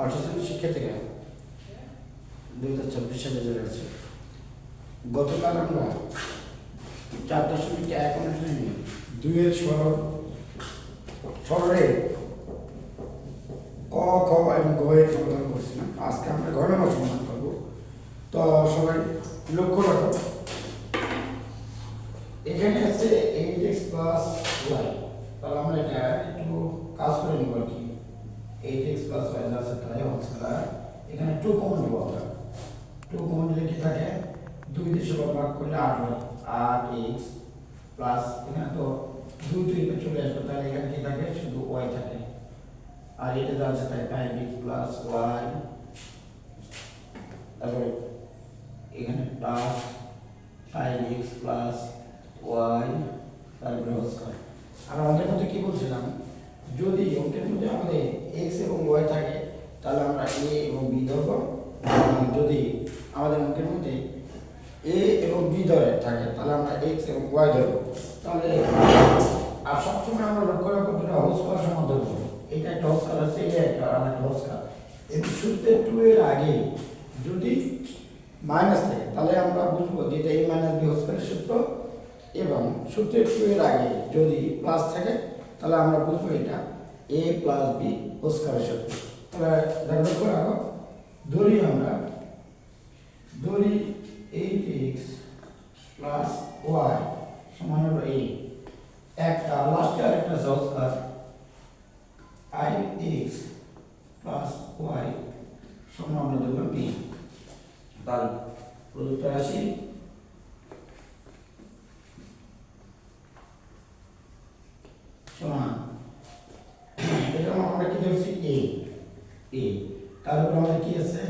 অর্থনীতি শিক্ষার্থীরা 2024 সালে যারা আছে, গতকাল আমরা 4.1 অনুশীলনী 2-এর সরলের ক, খ এবং গ এর সমাধান করছিলাম। আজকে আমরা ঘ নম্বর সমাধান করব। তো সবাই লক্ষ্য রাখো, এখানে আছে 8x + y। তাহলে আমরা এটা একটু কাজ করে নিব আর কি। 8x + y আছে তাই হচ্ছে এখানে 2 কমন নিব আমরা। 2 কমন নিলে কি থাকে, 2 দিয়ে ভাগ করলে 8 হয়। 8x প্লাস এখানে তো 2 2 চলে আসবে, তাহলে এখানে কি থাকে, শুধু y থাকে। আর এটা যা আছে তাই 5x + y, তারপরে এখানে প্লাস 5x + y, তারপরে স্কয়ার। আর আমাদের মধ্যে কি বলছিলাম, যদি অঙ্কের মধ্যে আমাদের x এবং y থাকে তাহলে আমরা a এবং b ধরব। যদি আমাদের অঙ্কের মধ্যে a এবং b ধরে থাকে তাহলে আমরা x এবং y ধরব। তাহলে আর সবসময় আমরা লক্ষ্য রাখবো দুটো হোল স্কয়ার সমান ধরব। এটা একটা হোল স্কয়ার আছে, এটা একটা হোল স্কয়ার। এবং সূত্রে 2 এর আগে যদি মাইনাস থাকে তাহলে আমরা বুঝবো যে এটা a - b হোল স্কয়ারের সূত্র, এবং সূত্রে 2 এর আগে যদি প্লাস থাকে তাহলে আমরা বুঝবো এটা a + b হোল স্কয়ারের সূত্র। তাহলে লক্ষ্য রাখো, ধরি 8x + y সমান হলো a, একটা লাস্টে আরেকটা হোল স্কয়ার 5x + y সমান আমরা ধরলাম b। তাহলে প্রদত্ত রাশি সমান, এটা আমরা কি ধরছি a, তারপর আমাদের কি আছে,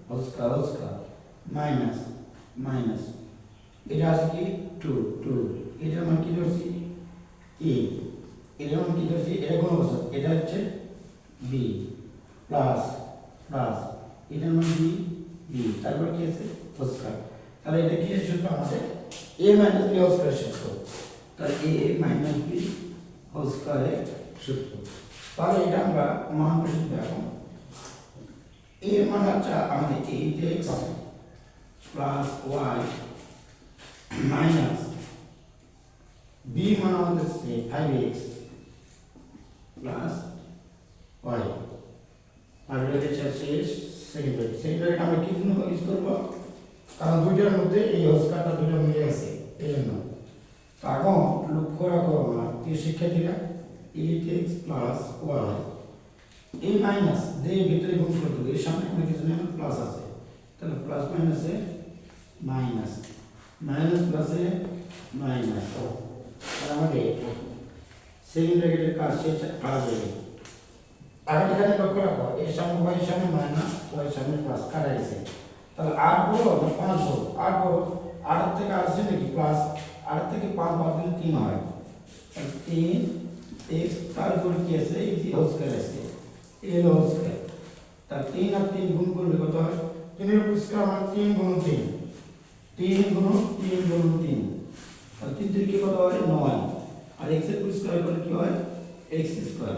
হোল স্কয়ার মাইনাস এটা আছে কি 2, এটার মান কি ধরছি a, এটার মান কি ধরছি, এটা কোন বছর, এটা হচ্ছে b প্লাস এটার মান b, তারপর কি আছে হোল স্কয়ার। তাহলে এটা কি সূত্র আমাদের a - b হোল স্কয়ারের সূত্র। তাহলে a - b হোল স্কয়ারের সূত্র। তাহলে এটা আমরা মান বসিয়ে দেব। a মান হচ্ছে আমাদের 8x + y মাইনাস b মান আমাদের 5x + y। আর এটা হচ্ছে সেকেন্ড আমরা কি জন্য ইউজ করব, কারণ দুইটার মধ্যে এই হোল স্কয়ারটা দুটো মিলে আছে এজন্য। এখন লক্ষ্য রাখো আমার প্রিয় শিক্ষার্থীরা, 8x + y এই মাইনাস দিয়ে ভিতরে গুণ করে দেবো, এর সামনে কোনো কিছু নেই, প্লাস আছে। তাহলে প্লাস মাইনাসে মাইনাস প্লাসে মাইনাস, আর আমাদের সেকেন্ড ব্র্যাকেটের কাজ শেষ কাজ হয়ে গেল। আর এখানে লক্ষ্য রাখো, এর সামনে y এর সামনে মাইনাস, y এর সামনে প্লাস কাটা গেছে। তাহলে 8 বড় না 5 বড়, 8 বড়, 8 থেকে আসছে নাকি প্লাস, 8 থেকে 5 বাদ দিলে 3 হয়। 3x তারপরে কি আছে, এই যে হোল স্কয়ার আছে, এই হোল স্কয়ার। তার 3 আর 3 গুণ করলে কত হয়, 3 এর স্কয়ার মানে 3 গুণ 3, 3 গুণ 3, আর 3 3 কি কত হয় 9, আর x এর স্কয়ার করলে কি হয় x স্কয়ার।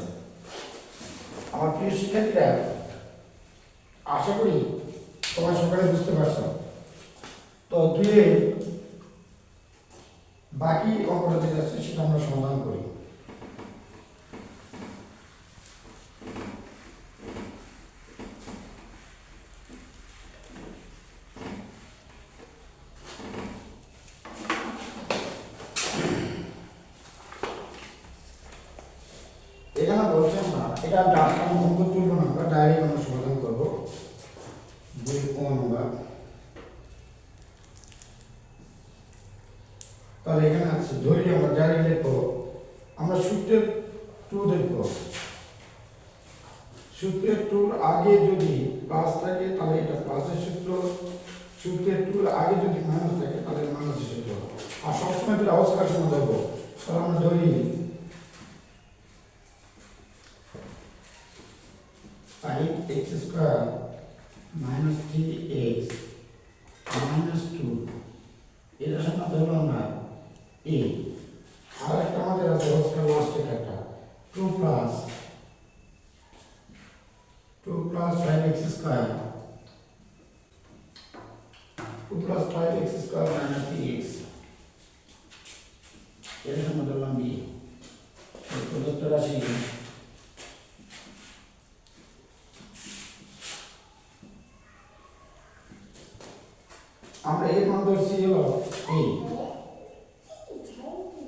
আমার প্রিয় শিক্ষার্থীরা, আশা করি তোমরা সকালে বুঝতে পারছো। তো 2 এর বাকি অঙ্কটা যেটা আছে সেটা আমরা সমাধান করি। এখানে বলছেন না, এটা অঙ্ক তুলব না, আমরা ডাইরেক্ট আমরা সমাধান করব। 2 নম্বর, তাহলে এখানে আছে ধরি আমরা ডাইরেক্ট লিখব, আমরা সূত্রের 2 দেখব। সূত্রের 2 এর আগে যদি প্লাস থাকে তাহলে এটা প্লাসের সূত্র, সূত্রের 2 এর আগে যদি মাইনাস থাকে তাহলে মাইনাসের সূত্র। আর সবসময় এটা হোল স্কয়ার সমান দেব। তাহলে আমরা ধরি 5x² - 3x - 2, এটা সমান ধরো আমরা a। আর একটা আমাদের আছে হোল স্কয়ার লাস্টে একটা 2 + 2 plus 5x square 2 plus 5x square minus 3x এর সমান করলাম b প্রদত্ত রাশি আমরা এর মান ধরছি হলো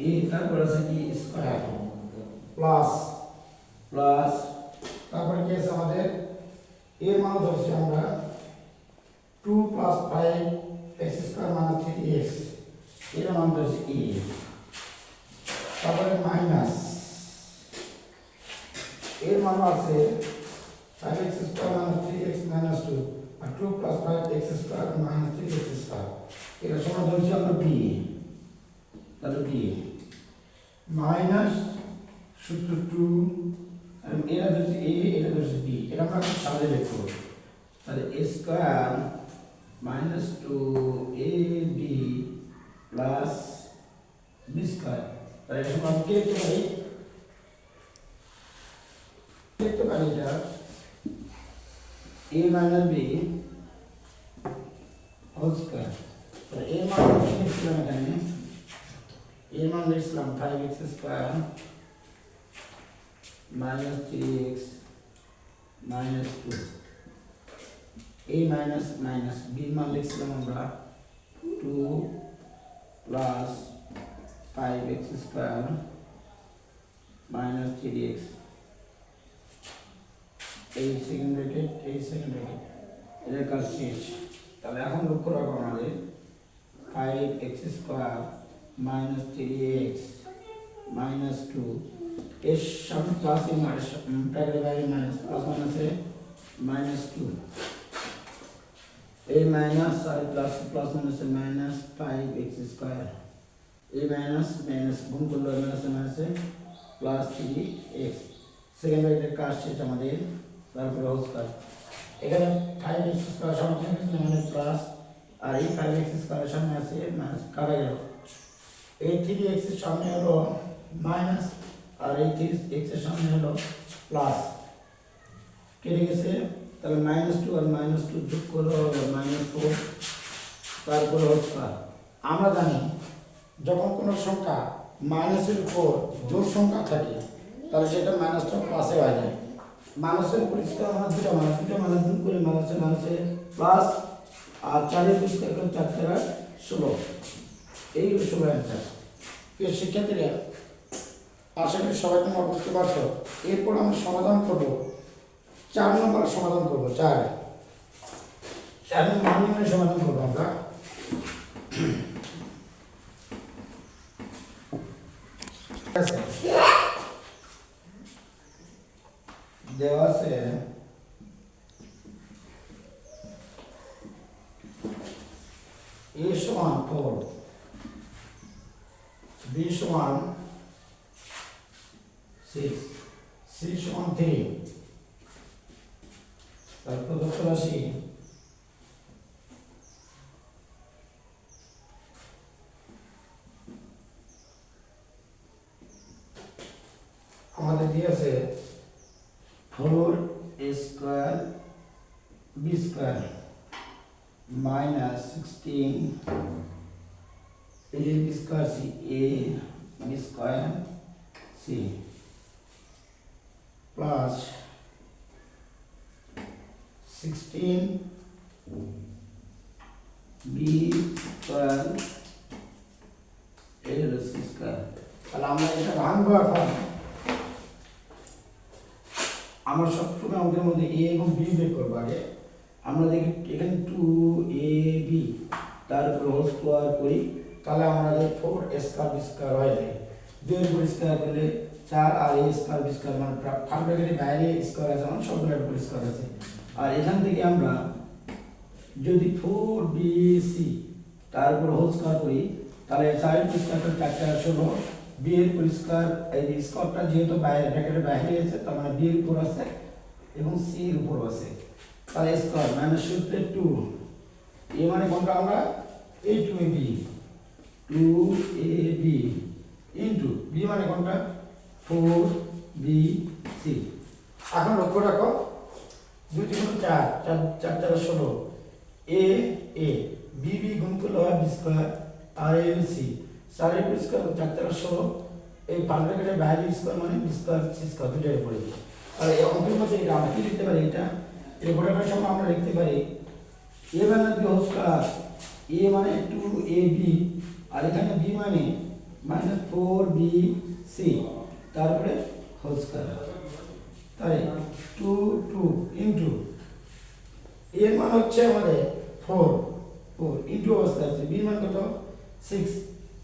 a তারপর আছে কি স্কয়ার প্লাস তারপরে কি আছে আমাদের এর মান ধরছি আমরা 2 plus 5x square minus 3x এর মান ধরছি a তারপরে মাইনাস এর মান আছে 5x square minus 3x minus 2 আর 2 plus 5x square minus 3x square এর সমান ধরছি আমরা b তাহলে b মাইনাস সূত্র 2 আর এটা ধরছি a এটা ধরছি b এটা আমরা সাথে লিখব তাহলে a square minus 2ab plus b square তাহলে এটা সমান কি লিখতে পারি এটা a minus b whole square তাহলে a মান লিখলাম এখানে a মান লিখলাম 5x square minus 3x minus 2 a minus minus b মান লিখলাম আমরা 2 plus 5x square minus 3x এই সেকেন্ড ব্র্যাকেট এর কাজ শেষ তাহলে এখন লক্ষ্য রাখো আমাদের 5x square minus 3x minus 2 এর সামনে প্লাস এর ব্র্যাকেটের বাইরে মাইনাস প্লাস মাইনাসে minus 2 a minus আর প্লাস মাইনাসে minus 5x square a minus গুণ করলে মাইনাসে প্লাস 3x সেকেন্ড ব্র্যাকেটের কাজ শেষ আমাদের তারপরে হোল স্কয়ার এখানে 5x স্কয়ার সমান মানে প্লাস আর এই 5x স্কয়ার সামনে আছে মাইনাস কাটা গেল এই 3x এর সামনে হলো মাইনাস আর এই 3x এর সামনে হলো প্লাস কেটে গেছে তাহলে -2 আর -2 যোগ করলে হবে -4 তারপরে হোল স্কয়ার আমরা জানি যখন কোনো সংখ্যা মাইনাসের উপর জোড় সংখ্যা থাকে তাহলে সেটা মাইনাসটা প্লাসে হয়ে যায় মাইনাসের পরিষ্কার আমরা দুটো মাইনাস গুণ করে মাইনাসে প্লাস আর 4 এর পরিষ্কার করে 4 দ্বারা 16 এই হলো 16 অ্যান্সার প্রিয় শিক্ষার্থীরা আশা করি সবাই তোমরা বুঝতে পারছো এরপর আমরা সমাধান করব 4 নম্বর সমাধান করব 4 নম্বর সমাধান করব আমরা দেওয়া আছে a সমান 4 b সমান 6 c সমান 3 তারপর প্রদত্ত রাশি আমাদের দিয়েছে 4a square b square minus 16 a b square c a b square c plus 16 b square a c square তাহলে আমরা এটা ভাঙবো এখন আমরা সবসময় আমাদের মধ্যে a এবং b বের করব আগে আমরা দেখি এখানে 2ab তারপর হোল স্কয়ার করি তাহলে আমাদের 4a স্কয়ার b স্কয়ার হয়ে যায় 2 এর উপর স্কয়ার করলে 4 আর a স্কয়ার b স্কয়ার মানে ফার্স্ট ব্র্যাকেটের বাইরে স্কয়ার আছে মানে সবগুলোর উপর স্কয়ার আছে আর এখান থেকে আমরা যদি 4bc তারপর হোল স্কয়ার করি তাহলে 4 এর স্কয়ার করলে 4 আর 16 b এর পরিষ্কার এই স্কয়ারটা যেহেতু বাইরে ব্র্যাকেটের বাইরে আছে তার মানে b এর উপর আছে এবং c এর উপর আছে তাহলে স্কয়ার মাইনাস সূত্রে 2 a মানে কোনটা আমরা a 2ab 2ab into b মানে কোনটা 4bc এখন লক্ষ্য রাখো 2 গুণ 4 4 4 4 16 a a b b গুণ করলে হয় b স্কয়ার আর a b c 4 a b square 4 4 16 এই পাঁচ ব্র্যাকেটের বাইরে স্কয়ার মানে b স্কয়ার c স্কয়ার দুটোর উপরে আর এই অঙ্কের মধ্যে এটা আমরা কি লিখতে পারি এটা এই গোটাটার সঙ্গে আমরা লিখতে পারি a মানে b হোল স্কয়ার a মানে 2ab আর এখানে b মানে -4bc তারপরে হোল স্কয়ার তাই 2 2 ইনটু এর মান হচ্ছে আমাদের 4 4 ইনটু অবস্থা আছে b মান কত 6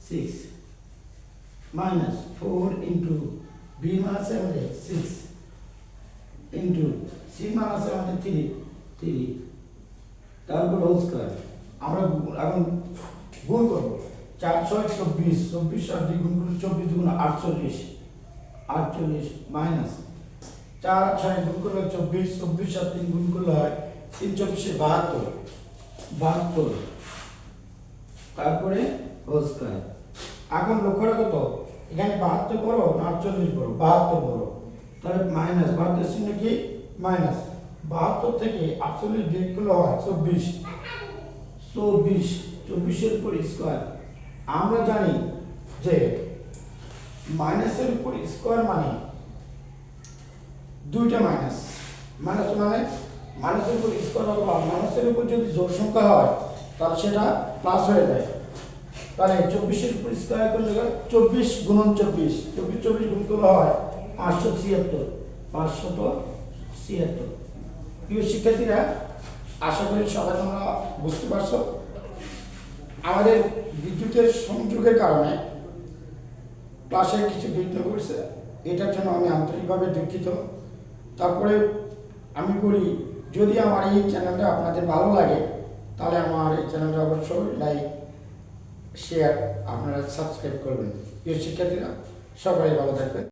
6 মাইনাস 4 ইনটু b মান আছে আমাদের 6 ইনটু c মান আছে আমাদের 3 3 তারপর হোল স্কয়ার আমরা এখন গুণ করব 4 6 24 24 আর 2 গুণ করলে 24 দুগুণ 48 48 মাইনাস 4 6 গুণ করলে 24 24 আর 3 গুণ করলে হয় 3 24 72 72 তারপরে হোল স্কয়ার এখন লক্ষ্য রাখো তো এখানে 72 বড় না 48 বড় 72 বড় তাহলে মাইনাস 72 চিহ্ন কি মাইনাস 72 থেকে 48 বিয়োগ করলে হয় 24 24 24 এর উপর স্কয়ার আমরা জানি যে মাইনাসের উপর স্কয়ার মানে দুইটা মাইনাস মাইনাস মানে মাইনাসের উপর স্কয়ার অথবা মাইনাসের উপর যদি জোড় সংখ্যা হয় তাহলে সেটা প্লাস হয়ে যায় তাহলে 24 এর উপর স্কয়ার করলে 24 গুণন 24 24 24 গুণ করলে হয় 576 576 প্রিয় শিক্ষার্থীরা আশা করি সবাই তোমরা বুঝতে পারছো আমাদের বিদ্যুতের সংযোগের কারণে ক্লাসে কিছু বিঘ্ন ঘটছে এটার জন্য আমি আন্তরিকভাবে দুঃখিত তারপরে আমি বলি যদি আমার এই চ্যানেলটা আপনাদের ভালো লাগে তাহলে আমার এই চ্যানেলটা অবশ্যই লাইক শেয়ার আপনারা সাবস্ক্রাইব করবেন প্রিয় শিক্ষার্থীরা সবাই ভালো থাকবেন।